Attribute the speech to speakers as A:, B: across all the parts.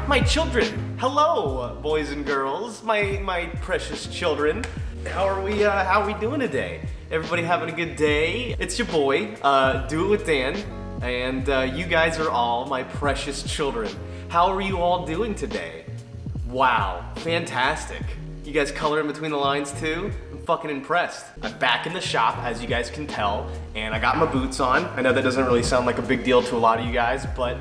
A: My children, hello, boys and girls, my precious children. How are we doing today? Everybody having a good day? It's your boy, Do It With Dan, and you guys are all my precious children. How are you all doing today? Wow, fantastic. You guys coloring between the lines too? I'm fucking impressed. I'm back in the shop, as you guys can tell, and I got my boots on. I know that doesn't really sound like a big deal to a lot of you guys, but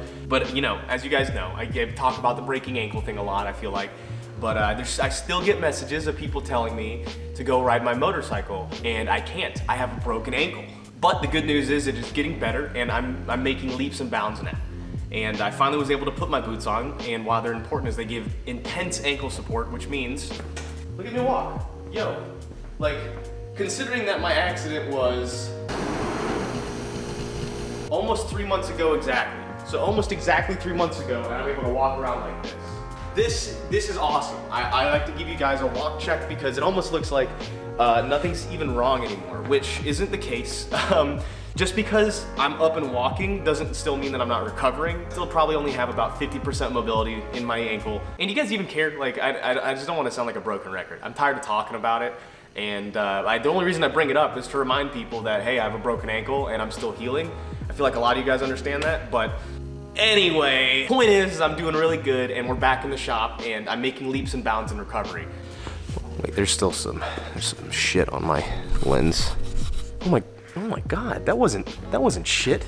A: you know, as you guys know, I talk about the breaking ankle thing a lot, I feel like. But I still get messages of people telling me to go ride my motorcycle, and I can't. I have a broken ankle. But the good news is it is getting better, and I'm making leaps and bounds now. And I finally was able to put my boots on, and while they're important is they give intense ankle support, which means, look at me walk. Yo, like, considering that my accident was almost 3 months ago exactly. So almost exactly 3 months ago, and I'm able to walk around like this. This is awesome. I like to give you guys a walk check because it almost looks like nothing's even wrong anymore, which isn't the case. Just because I'm up and walking doesn't still mean that I'm not recovering. Still probably only have about 50% mobility in my ankle. And you guys even care? Like, I just don't want to sound like a broken record. I'm tired of talking about it. And the only reason I bring it up is to remind people that, hey, I have a broken ankle and I'm still healing. I feel like a lot of you guys understand that, but anyway, point is I'm doing really good and we're back in the shop and I'm making leaps and bounds in recovery. Wait, there's still some shit on my lens. Oh my God, that wasn't shit.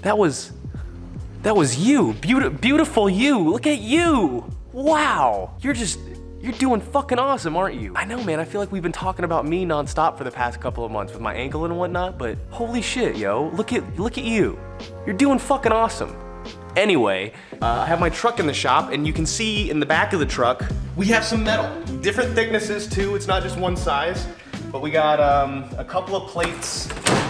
A: That was you, beautiful you. Look at you. Wow, you're doing fucking awesome, aren't you? I know, man, I feel like we've been talking about me nonstop for the past couple of months with my ankle and whatnot, but holy shit, yo, look at you. You're doing fucking awesome. Anyway, I have my truck in the shop, and you can see in the back of the truck, we have some metal. Different thicknesses too, it's not just one size, but we got a couple of plates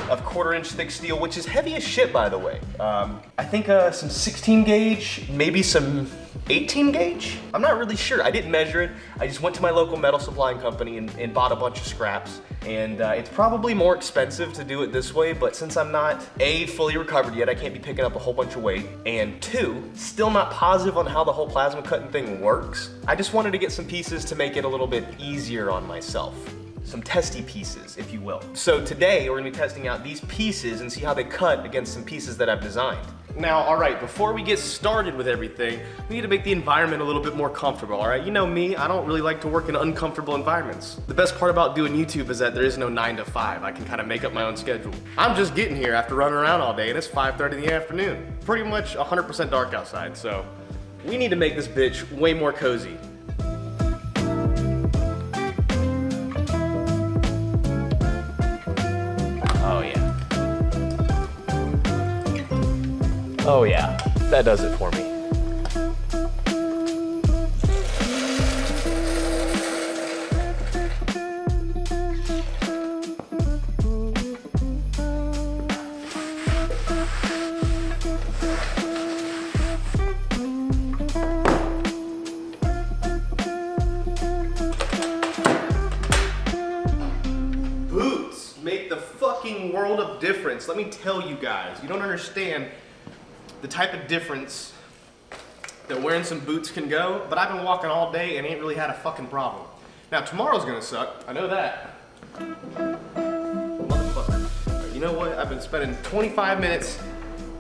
A: of 1/4 inch thick steel, which is heavy as shit, by the way. I think some 16 gauge, maybe some 18 gauge? I'm not really sure, I didn't measure it. I just went to my local metal supplying company and bought a bunch of scraps. And it's probably more expensive to do it this way, but since I'm not A, fully recovered yet, I can't be picking up a whole bunch of weight, and 2, still not positive on how the whole plasma cutting thing works, I just wanted to get some pieces to make it a little bit easier on myself. Some testy pieces, if you will. So today, we're gonna be testing out these pieces and see how they cut against some pieces that I've designed. Now, all right, before we get started with everything, we need to make the environment a little bit more comfortable, all right? You know me, I don't really like to work in uncomfortable environments. The best part about doing YouTube is that there is no 9 to 5. I can kind of make up my own schedule. I'm just getting here after running around all day and it's 5:30 in the afternoon. Pretty much 100% dark outside, so we need to make this bitch way more cozy. Oh yeah, that does it for me. Boots make the fucking world of difference. Let me tell you guys, you don't understand the type of difference that wearing some boots can go, but I've been walking all day and ain't really had a fucking problem. Now tomorrow's gonna suck, I know that. Motherfucker. You know what, I've been spending 25 minutes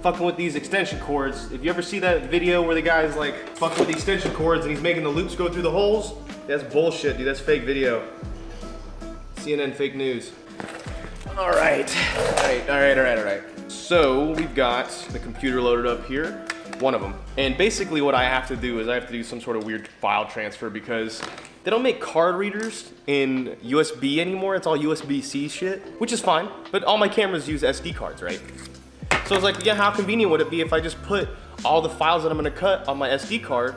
A: fucking with these extension cords. If you ever see that video where the guy's like fucking with the extension cords and he's making the loops go through the holes, that's bullshit, dude, that's fake video. CNN fake news. All right. So we've got the computer loaded up here, one of them. And basically what I have to do is I have to do some sort of weird file transfer because they don't make card readers in USB anymore. It's all USB-C shit, which is fine, but all my cameras use SD cards, right? So I was like, yeah, how convenient would it be if I just put all the files that I'm gonna cut on my SD card,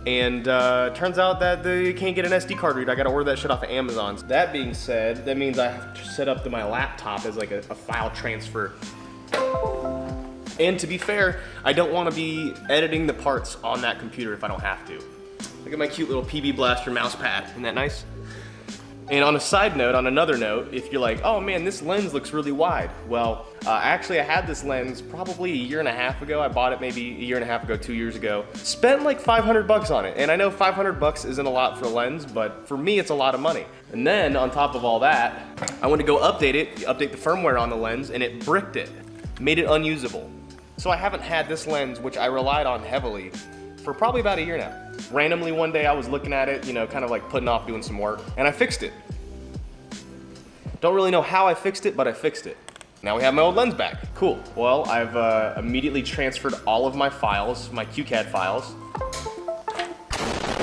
A: and turns out that they can't get an SD card reader. I gotta order that shit off of Amazon. So that being said, that means I have to set up my laptop as like a file transfer. And to be fair, I don't want to be editing the parts on that computer if I don't have to. Look at my cute little PB Blaster mouse pad. Isn't that nice? And on a side note, on another note, if you're like, oh man, this lens looks really wide. Well, actually I had this lens probably a year and a half ago. I bought it maybe a year and a half ago, 2 years ago. Spent like 500 bucks on it. And I know 500 bucks isn't a lot for a lens, but for me it's a lot of money. And then on top of all that, I went to go update the firmware on the lens, and it bricked it, made it unusable. So I haven't had this lens, which I relied on heavily, for probably about a year now. Randomly one day I was looking at it, you know, kind of like putting off doing some work, and I fixed it. Don't really know how I fixed it, but I fixed it. Now we have my old lens back. Cool. Well, I've immediately transferred all of my files, my QCAD files,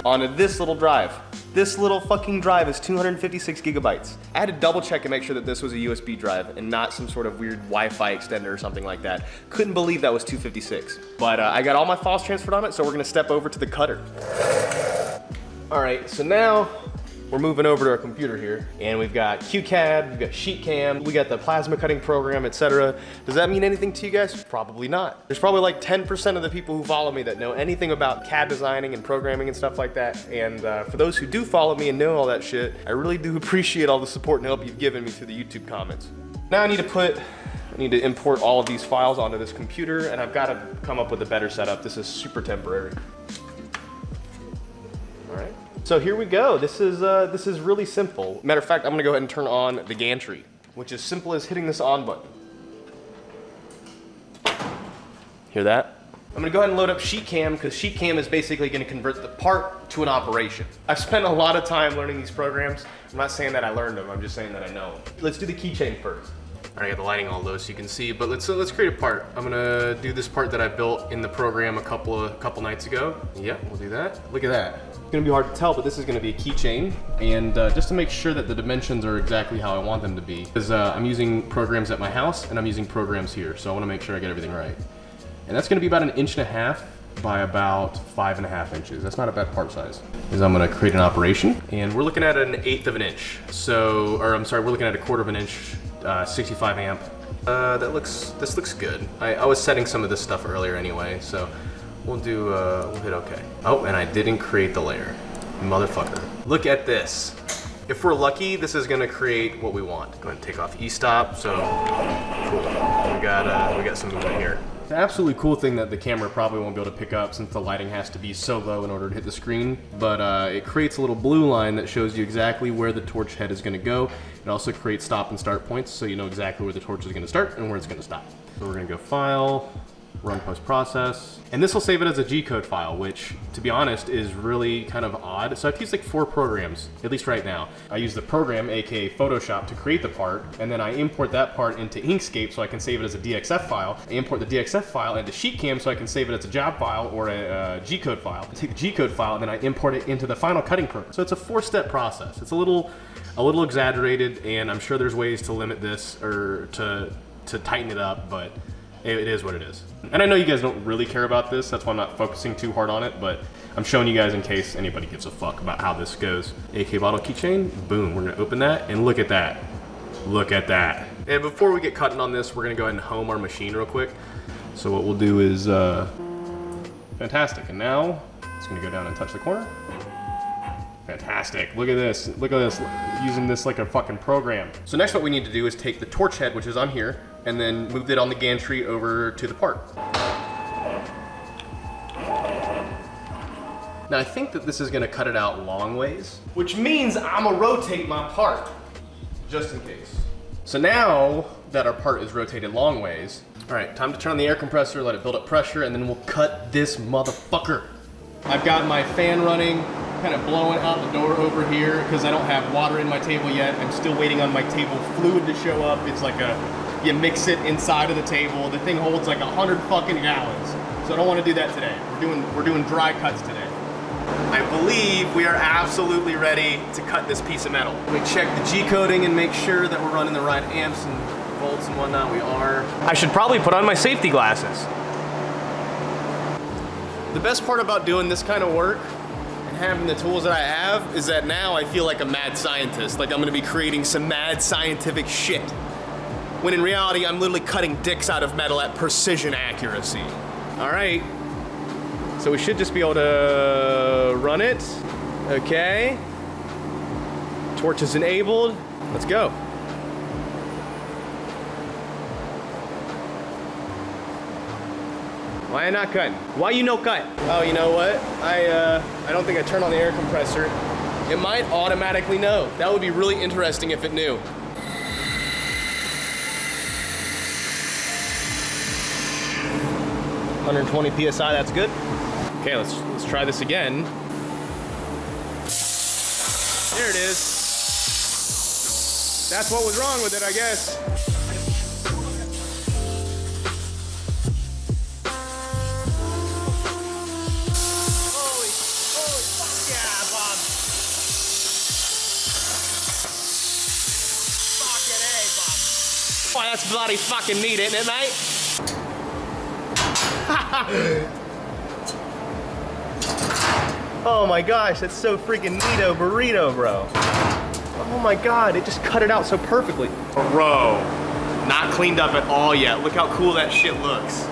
A: onto this little drive. This little fucking drive is 256 gigabytes. I had to double check and make sure that this was a USB drive and not some sort of weird Wi-Fi extender or something like that. Couldn't believe that was 256. But I got all my files transferred on it, so we're gonna step over to the cutter. All right, so now we're moving over to our computer here, and we've got QCAD, we've got SheetCam, we got the plasma cutting program, etc. Does that mean anything to you guys? Probably not. There's probably like 10% of the people who follow me that know anything about CAD designing and programming and stuff like that. And for those who do follow me and know all that shit, I really do appreciate all the support and help you've given me through the YouTube comments. Now I need to import all of these files onto this computer, and I've got to come up with a better setup. This is super temporary. All right. So here we go. This is really simple. Matter of fact, I'm gonna go ahead and turn on the gantry, which is simple as hitting this on button. Hear that? I'm gonna go ahead and load up SheetCam, because SheetCam is basically gonna convert the part to an operation. I've spent a lot of time learning these programs. I'm not saying that I learned them, I'm just saying that I know them. Let's do the keychain first. All right, I got the lighting all low so you can see, but let's create a part. I'm gonna do this part that I built in the program a couple nights ago. Yep, we'll do that. Look at that. It's gonna be hard to tell, but this is gonna be a keychain, and just to make sure that the dimensions are exactly how I want them to be, because I'm using programs at my house and I'm using programs here, so I wanna make sure I get everything right. And that's gonna be about 1.5 inches by about 5.5 inches. That's not a bad part size. Is I'm gonna create an operation, and we're looking at 1/8 of an inch. So, or I'm sorry, we're looking at 1/4 inch, 65 amp. This looks good. I was setting some of this stuff earlier anyway, so we'll hit okay. Oh, and I didn't create the layer. Motherfucker. Look at this. If we're lucky, this is gonna create what we want. Go ahead and take off E-stop, so cool. We got some movement here. The absolutely cool thing that the camera probably won't be able to pick up, since the lighting has to be so low in order to hit the screen, but it creates a little blue line that shows you exactly where the torch head is gonna go. It also creates stop and start points, so you know exactly where the torch is gonna start and where it's gonna stop. So we're gonna go File, Run Post-Process, and this will save it as a G-code file, which, to be honest, is really kind of odd. So I've used like 4 programs, at least right now. I use the program, aka Photoshop, to create the part, and then I import that part into Inkscape so I can save it as a DXF file. I import the DXF file into SheetCam so I can save it as a job file or a G-code file. I take the G-code file and then I import it into the final cutting program. So it's a 4-step process. It's a little exaggerated, and I'm sure there's ways to limit this or to tighten it up, but it is what it is. And I know you guys don't really care about this, that's why I'm not focusing too hard on it, but I'm showing you guys in case anybody gives a fuck about how this goes. AK bottle keychain, boom, we're gonna open that, and look at that. Look at that. And before we get cutting on this, we're gonna go ahead and home our machine real quick. So what we'll do is, fantastic. And now, it's gonna go down and touch the corner. Fantastic, look at this, using this like a fucking program. So next what we need to do is take the torch head, which is on here, and then move it on the gantry over to the part. Now I think that this is gonna cut it out long ways, which means I'm gonna rotate my part, just in case. So now that our part is rotated long ways, all right, time to turn on the air compressor, let it build up pressure, and then we'll cut this motherfucker. I've got my fan running, kind of blowing out the door over here because I don't have water in my table yet. I'm still waiting on my table fluid to show up. It's like you mix it inside of the table. The thing holds like 100 fucking gallons. So I don't want to do that today. We're doing dry cuts today. I believe we are absolutely ready to cut this piece of metal. We check the G-coding and make sure that we're running the right amps and volts and whatnot. We are. I should probably put on my safety glasses. The best part about doing this kind of work and having the tools that I have is that now I feel like a mad scientist, like I'm gonna be creating some mad scientific shit. When in reality, I'm literally cutting dicks out of metal at precision accuracy. All right, so we should just be able to run it, okay. Torch is enabled. Let's go. Why am I not cutting? Why you no cut? Oh, you know what? I don't think I turned on the air compressor. It might automatically know. That would be really interesting if it knew. (120 PSI), that's good. Okay, let's try this again. There it is. That's what was wrong with it, I guess. Holy fuck yeah, Bob. Fucking A, Bob. Boy, that's bloody fucking neat, isn't it, mate? Oh my gosh, that's so freaking neato burrito, bro. Oh my god, it just cut it out so perfectly. Bro, not cleaned up at all yet. Look how cool that shit looks.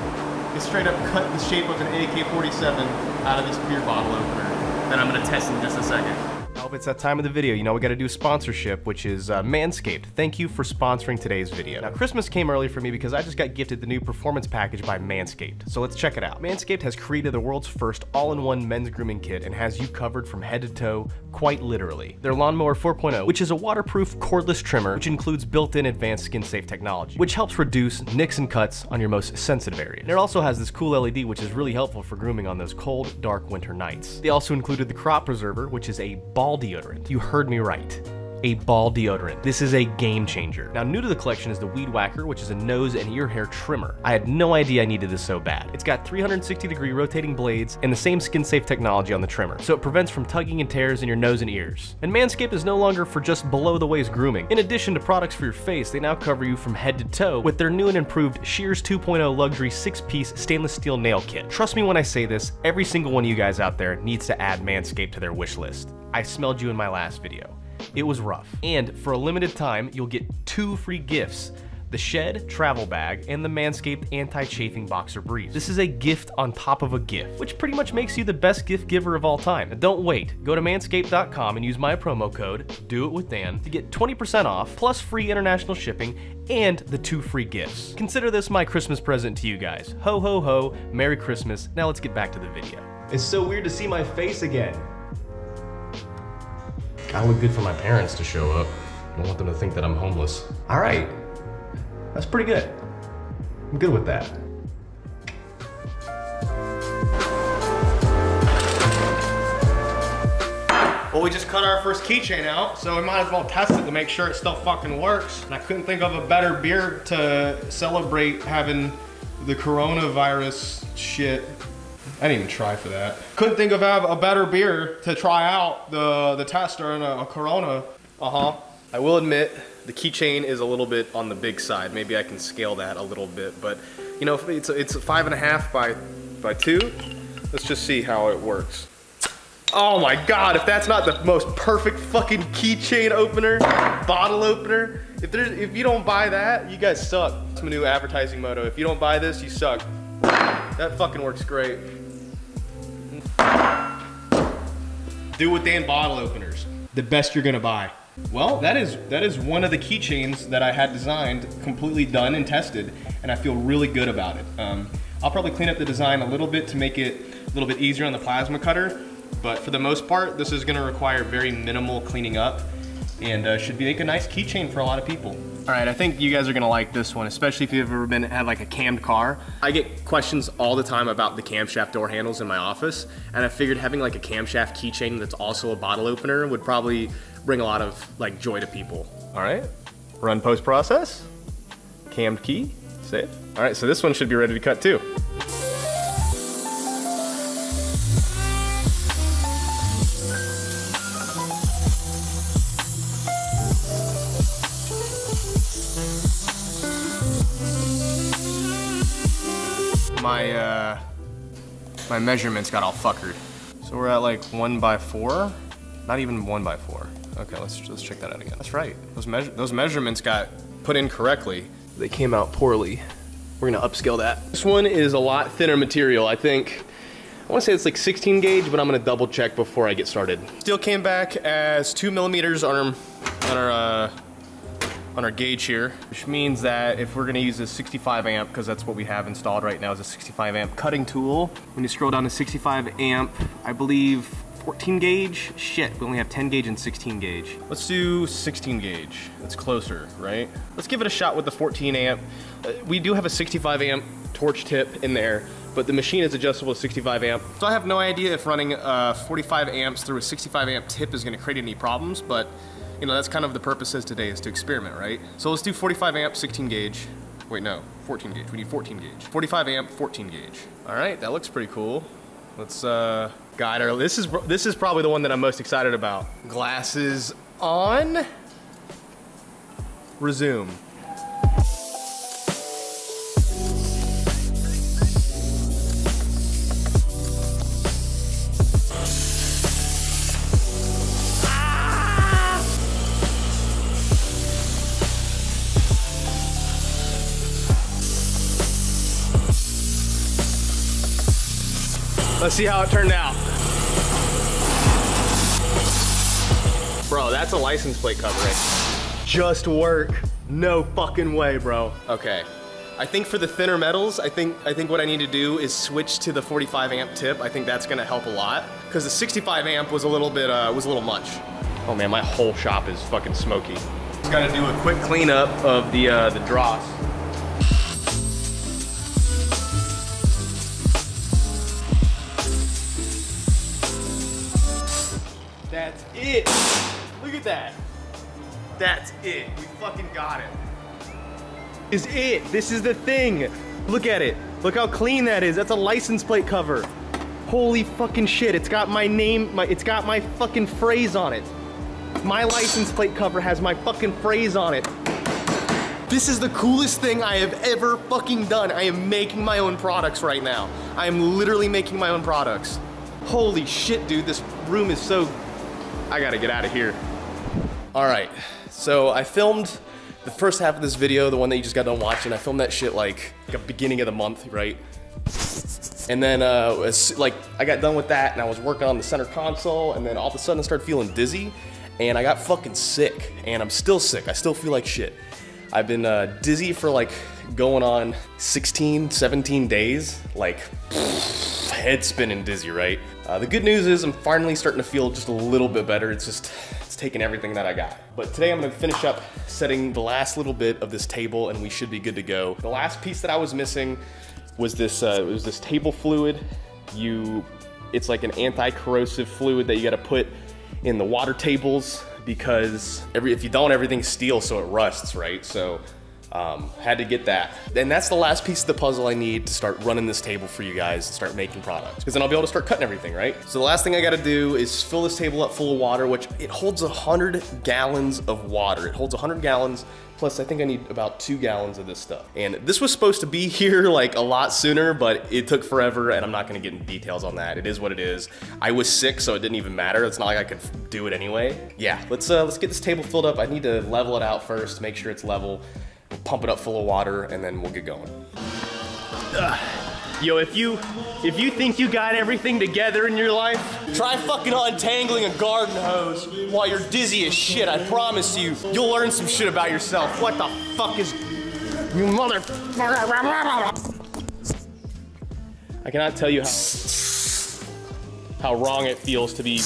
A: It straight up cut the shape of an AK-47 out of this beer bottle opener that I'm gonna test in just a second. I hope it's that time of the video. You know we gotta do sponsorship, which is Manscaped. Thank you for sponsoring today's video. Now, Christmas came early for me because I just got gifted the new Performance Package by Manscaped. So let's check it out. Manscaped has created the world's first all-in-one men's grooming kit and has you covered from head to toe, quite literally. Their Lawnmower 4.0, which is a waterproof cordless trimmer, which includes built-in advanced skin-safe technology, which helps reduce nicks and cuts on your most sensitive areas. And it also has this cool LED, which is really helpful for grooming on those cold, dark winter nights. They also included the Crop Preserver, which is a ball deodorant. You heard me right. A ball deodorant. This is a game changer. Now, new to the collection is the Weed Whacker, which is a nose and ear hair trimmer. I had no idea I needed this so bad. It's got 360-degree rotating blades and the same skin-safe technology on the trimmer, so it prevents from tugging and tears in your nose and ears. And Manscaped is no longer for just below-the-waist grooming. In addition to products for your face, they now cover you from head to toe with their new and improved Shears 2.0 luxury 6-piece stainless steel nail kit. Trust me when I say this, every single one of you guys out there needs to add Manscaped to their wish list. I smelled you in my last video. It was rough. And for a limited time, you'll get 2 free gifts: the Shed travel bag and the Manscaped anti-chafing boxer briefs. This is a gift on top of a gift, which pretty much makes you the best gift giver of all time. Now, don't wait. Go to manscaped.com and use my promo code DOITWITHDAN to get 20% off, plus free international shipping and the 2 free gifts. Consider this my Christmas present to you guys. Ho ho ho, Merry Christmas. Now let's get back to the video. It's so weird to see my face again. I look good for my parents to show up. I don't want them to think that I'm homeless. All right, that's pretty good. I'm good with that. Well, we just cut our first keychain out, so we might as well test it to make sure it still fucking works. And I couldn't think of a better beer to celebrate having the coronavirus shit. I didn't even try for that. Couldn't think of a better beer to try out the test during a Corona. I will admit, the keychain is a little bit on the big side. Maybe I can scale that a little bit, but you know, it's 5.5 by 2. Let's just see how it works. Oh my God, if that's not the most perfect fucking keychain opener, bottle opener, if you don't buy that, you guys suck. It's my new advertising motto. If you don't buy this, you suck. That fucking works great. DOITWITHDAN bottle openers, the best you're gonna buy. Well, that is one of the keychains that I had designed, completely done and tested, and I feel really good about it. I'll probably clean up the design a little bit to make it a little bit easier on the plasma cutter, but for the most part, this is gonna require very minimal cleaning up and should make a nice keychain for a lot of people. All right, I think you guys are gonna like this one, especially if you've ever had like a cammed car. I get questions all the time about the camshaft door handles in my office, and I figured having like a camshaft keychain that's also a bottle opener would probably bring a lot of like joy to people. All right, run post-process, cammed key, save. All right, so this one should be ready to cut too. My measurements got all fuckered. So we're at like 1x4, not even 1x4. Okay, let's check that out again. That's right, those measurements got put in correctly. They came out poorly. We're gonna upscale that. This one is a lot thinner material. I think I want to say it's like 16 gauge, but I'm gonna double check before I get started. Steel came back as 2 millimeters on our gauge here, which means that if we're gonna use a 65 amp, because that's what we have installed right now is a 65 amp cutting tool. When you scroll down to 65 amp, I believe 14 gauge? Shit, we only have 10 gauge and 16 gauge. Let's do 16 gauge. That's closer, right? Let's give it a shot with the 14 amp. We do have a 65 amp torch tip in there, but the machine is adjustable to 65 amp. So I have no idea if running 45 amps through a 65 amp tip is gonna create any problems, but you know, that's kind of the purpose of today, is to experiment, right? So let's do 45 amp, 16 gauge. Wait, no, 14 gauge, we need 14 gauge. 45 amp, 14 gauge. All right, that looks pretty cool. Let's guide our, this is probably the one that I'm most excited about. Glasses on, resume. Let's see how it turned out. Bro, that's a license plate cover. Just work. No fucking way, bro. Okay. I think for the thinner metals, I think what I need to do is switch to the 45 amp tip. I think that's gonna help a lot. Because the 65 amp was a little bit, was a little much. Oh man, my whole shop is fucking smoky. Just gotta do a quick cleanup of the dross. That's it. Look at that. That's it. We fucking got it. Is it. This is the thing. Look at it. Look how clean that is. That's a license plate cover. Holy fucking shit. It's got my name, it's got my fucking phrase on it. My license plate cover has my fucking phrase on it. This is the coolest thing I have ever fucking done. I am making my own products right now. I am literally making my own products. Holy shit, dude. This room is so... I gotta get out of here. All right, so I filmed the first half of this video, the one that you just got done watching. I filmed that shit like the beginning of the month, right? And then I got done with that and I was working on the center console, and then all of a sudden I started feeling dizzy and I got fucking sick, and I'm still sick. I still feel like shit. I've been dizzy for like going on 16, 17 days, like head spinning dizzy, right? The good news is I'm finally starting to feel just a little bit better. It's taking everything that I got. But today I'm gonna finish up setting the last little bit of this table and we should be good to go. The last piece that I was missing was this, this table fluid. It's like an anti-corrosive fluid that you gotta put in the water tables, because if you don't, everything's steel, so it rusts, right? So had to get that. And that's the last piece of the puzzle I need to start running this table for you guys and start making products, because then I'll be able to start cutting everything, right? So the last thing I gotta do is fill this table up full of water, which it holds 100 gallons of water. It holds 100 gallons, plus I think I need about 2 gallons of this stuff. And this was supposed to be here like a lot sooner, but it took forever, and I'm not gonna get into details on that. It is what it is. I was sick, so it didn't even matter. It's not like I could do it anyway. Yeah, let's get this table filled up. I need to level it out first, make sure it's level. We'll pump it up full of water, and then we'll get going. Yo, if you think you got everything together in your life, try fucking untangling a garden hose while you're dizzy as shit. I promise you, you'll learn some shit about yourself. What the fuck is... You motherfucker... I cannot tell you how wrong it feels to be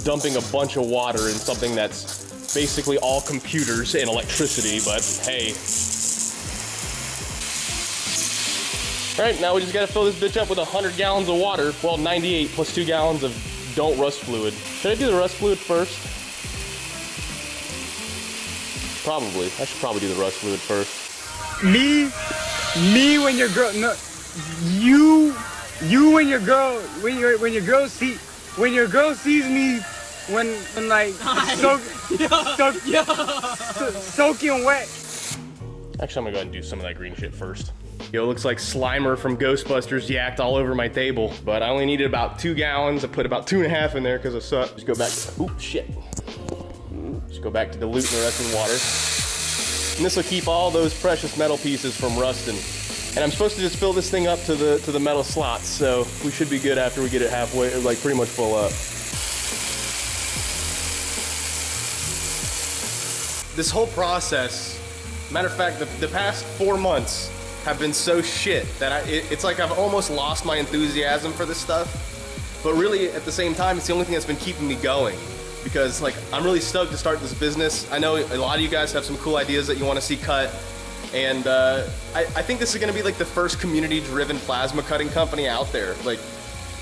A: dumping a bunch of water in something that's basically all computers and electricity, but hey. All right, now we just gotta fill this bitch up with 100 gallons of water. Well, 98 plus 2 gallons of don't rust fluid. Should I do the rust fluid first? Probably. I should probably do the rust fluid first.
B: Me when your girl, no, you when your girl, when your girl sees me when like soaking wet.
A: Actually, I'm gonna go ahead and do some of that green shit first. Yo, it looks like Slimer from Ghostbusters yacked all over my table, but I only needed about 2 gallons. I put about 2.5 in there because I suck. Just go back to, oop, shit. Just go back to diluting the rest in water. And this will keep all those precious metal pieces from rusting.
C: And I'm supposed to just fill this thing up to the metal slots, so we should be good after we get it halfway, like pretty much full up. This whole process, matter of fact, the past 4 months have been so shit that it's like I've almost lost my enthusiasm for this stuff. But really, at the same time, it's the only thing that's been keeping me going. Because like, I'm really stoked to start this business. I know a lot of you guys have some cool ideas that you want to see cut. And I think this is gonna be like the first community-driven plasma cutting company out there. Like,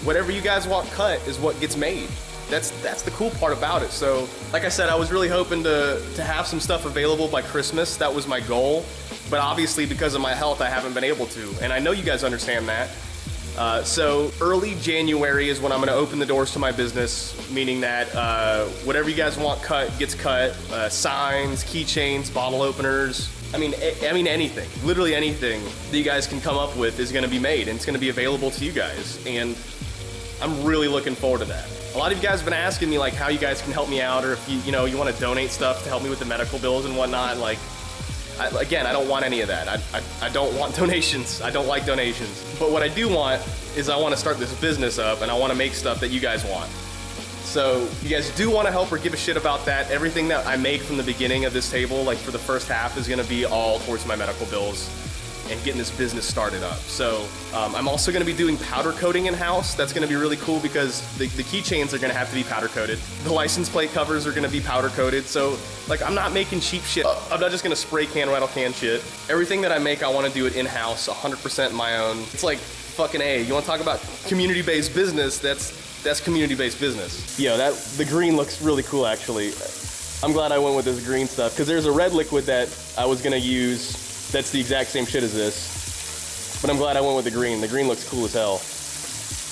C: whatever you guys want cut is what gets made. That's the cool part about it. So, like I said, I was really hoping to have some stuff available by Christmas. That was my goal. But obviously, because of my health, I haven't been able to. And I know you guys understand that. So early January is when I'm gonna open the doors to my business, meaning that whatever you guys want cut gets cut. Signs, keychains, bottle openers. I mean anything, literally anything that you guys can come up with is gonna be made, and it's gonna be available to you guys. And I'm really looking forward to that. A lot of you guys have been asking me like how you guys can help me out, or if you want to donate stuff to help me with the medical bills and whatnot. Like, again, I don't want any of that. I don't want donations. I don't like donations. But what I do want is I want to start this business up, and I want to make stuff that you guys want. So you guys do want to help or give a shit about that. Everything that I make from the beginning of this table, like for the first half, is going to be all towards my medical bills and getting this business started up. So I'm also going to be doing powder coating in-house. That's going to be really cool because the keychains are going to have to be powder coated. The license plate covers are going to be powder coated. So like, I'm not making cheap shit. I'm not just going to spray can, rattle can shit. Everything that I make, I want to do it in-house, 100% my own. It's like fucking A. You want to talk about community-based business? That's community-based business. Yo, the green looks really cool actually. I'm glad I went with this green stuff because there's a red liquid that I was going to use that's the exact same shit as this, but I'm glad I went with the green. The green looks cool as hell.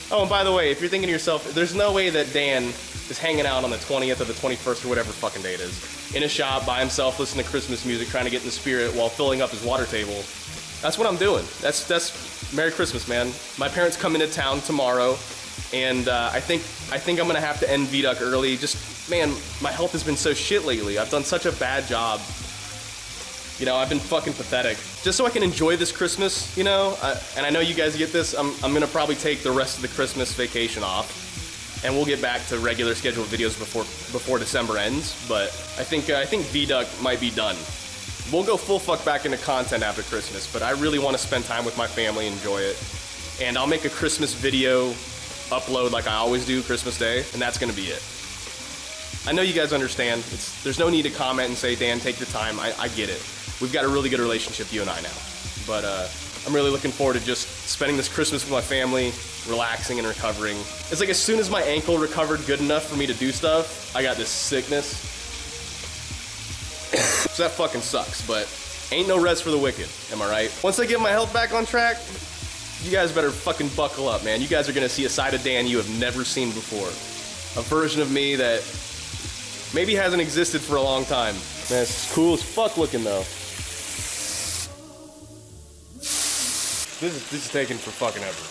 C: Oh, and by the way, if you're thinking to yourself, there's no way that Dan is hanging out on the 20th or the 21st or whatever fucking day it is, in a shop by himself listening to Christmas music, trying to get in the spirit while filling up his water table. That's what I'm doing. That's Merry Christmas, man. My parents come into town tomorrow, and I think I'm gonna have to end VDuck early. Just, man, my health has been so shit lately. I've done such a bad job. You know, I've been fucking pathetic. Just so I can enjoy this Christmas, you know, and I know you guys get this, I'm gonna probably take the rest of the Christmas vacation off, and we'll get back to regular scheduled videos before December ends, but I think VDuck might be done. We'll go full fuck back into content after Christmas, but I really want to spend time with my family and enjoy it. And I'll make a Christmas video upload like I always do Christmas Day, and that's gonna be it. I know you guys understand. There's no need to comment and say, Dan, take your time. I get it. We've got a really good relationship, you and I now. But I'm really looking forward to just spending this Christmas with my family, relaxing and recovering. It's like as soon as my ankle recovered good enough for me to do stuff, I got this sickness. So that fucking sucks, but ain't no rest for the wicked, am I right? Once I get my health back on track, you guys better fucking buckle up, man. You guys are gonna see a side of Dan you have never seen before. A version of me that maybe hasn't existed for a long time. Man, it's cool as fuck looking though. This is taking for fucking ever.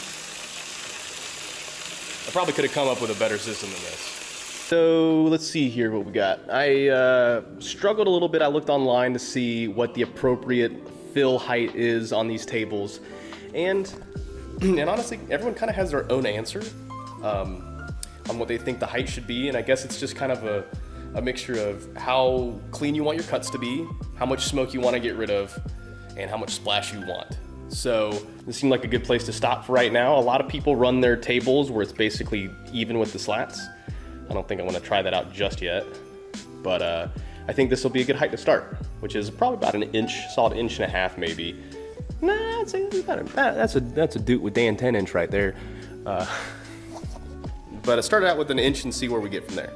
C: I probably could have come up with a better system than this. So let's see here what we got. I struggled a little bit. I looked online to see what the appropriate fill height is on these tables. And honestly, everyone kind of has their own answer on what they think the height should be. And I guess it's just kind of a mixture of how clean you want your cuts to be, how much smoke you want to get rid of, and how much splash you want. So this seemed like a good place to stop for right now. A lot of people run their tables where it's basically even with the slats. I don't think I want to try that out just yet, but I think this will be a good height to start, which is probably about an inch, solid inch and a half maybe. Nah, I'd say that's a Duke with Dan 10-inch right there. But I started out with an inch and see where we get from there.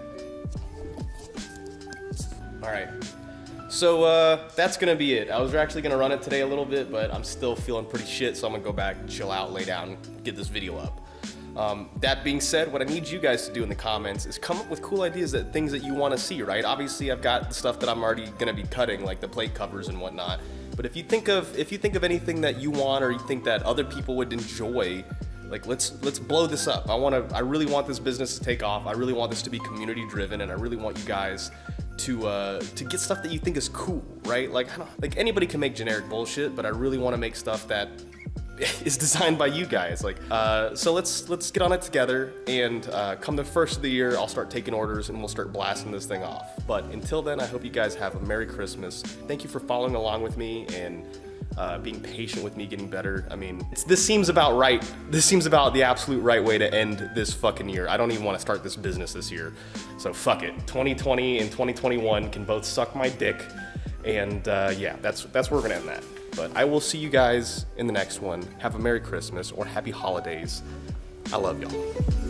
C: All right. So that's gonna be it. I was actually gonna run it today a little bit, but I'm still feeling pretty shit, so I'm gonna go back, chill out, lay down, get this video up. That being said, what I need you guys to do in the comments is come up with cool ideas, things that you wanna see, right? Obviously, I've got the stuff that I'm already gonna be cutting, like the plate covers and whatnot. But if you think of anything that you want or you think that other people would enjoy, like let's blow this up. I really want this business to take off. I really want this to be community driven, and I really want you guys to get stuff that you think is cool, right? Like anybody can make generic bullshit, but I really want to make stuff that is designed by you guys. Like, so let's get on it together, and come the first of the year, I'll start taking orders and we'll start blasting this thing off. But until then, I hope you guys have a Merry Christmas. Thank you for following along with me and being patient with me getting better. I mean, this seems about right. This seems about the absolute right way to end this fucking year. I don't even want to start this business this year. So fuck it. 2020 and 2021 can both suck my dick. And yeah, that's where we're gonna end that. But I will see you guys in the next one. Have a Merry Christmas or Happy Holidays. I love y'all.